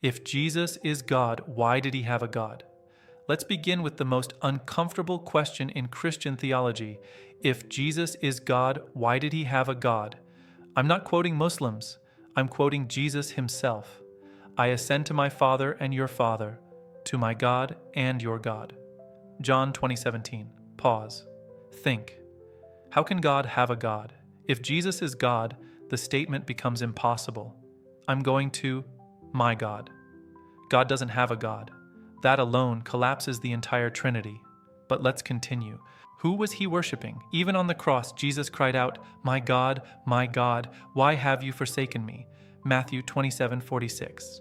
If Jesus is God, why did he have a God? Let's begin with the most uncomfortable question in Christian theology. If Jesus is God, why did he have a God? I'm not quoting Muslims. I'm quoting Jesus himself. I ascend to my Father and your Father, to my God and your God. John 20:17. Pause. Think. How can God have a God? If Jesus is God, the statement becomes impossible. I'm going to my God. God doesn't have a God. That alone collapses the entire Trinity. But let's continue. Who was he worshiping? Even on the cross, Jesus cried out, my God, why have you forsaken me?" Matthew 27:46.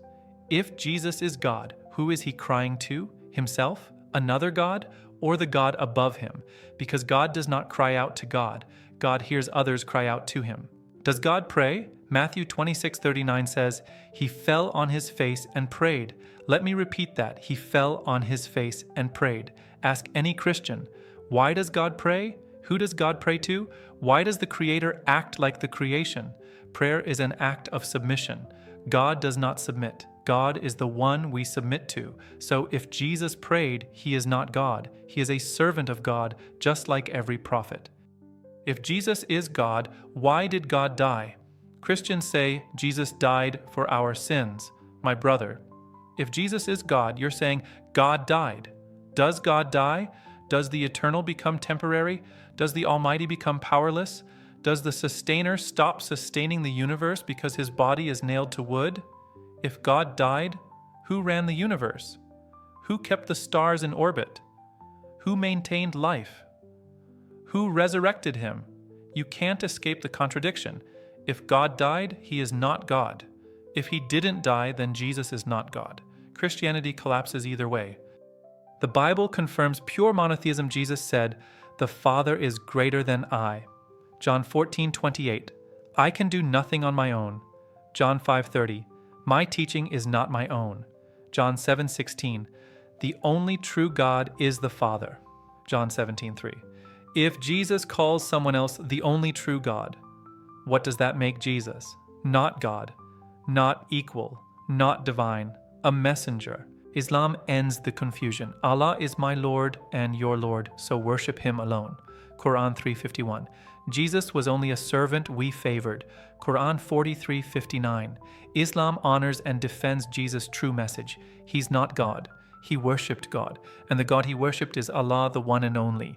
If Jesus is God, who is he crying to? Himself? Another God? Or the God above him? Because God does not cry out to God. God hears others cry out to him. Does God pray? Matthew 26:39 says, he fell on his face and prayed. Let me repeat that. He fell on his face and prayed. Ask any Christian, why does God pray? Who does God pray to? Why does the Creator act like the creation? Prayer is an act of submission. God does not submit. God is the one we submit to. So if Jesus prayed, he is not God. He is a servant of God, just like every prophet. If Jesus is God, why did God die? Christians say Jesus died for our sins. My brother, if Jesus is God, you're saying God died. Does God die? Does the eternal become temporary? Does the Almighty become powerless? Does the sustainer stop sustaining the universe because his body is nailed to wood? If God died, who ran the universe? Who kept the stars in orbit? Who maintained life? Who resurrected him? You can't escape the contradiction. If God died, he is not God. If he didn't die, then Jesus is not God. Christianity collapses either way. The Bible confirms pure monotheism. Jesus said, "The Father is greater than I." John 14:28. I can do nothing on my own. John 5:30. My teaching is not my own. John 7:16. The only true God is the Father. John 17:3. If Jesus calls someone else the only true God, what does that make Jesus? Not God, not equal, not divine, a messenger. Islam ends the confusion. Allah is my Lord and your Lord, so worship him alone. Quran 3:51. Jesus was only a servant we favored. Quran 43:59. Islam honors and defends Jesus' true message. He's not God. He worshipped God, and the God he worshipped is Allah, the one and only.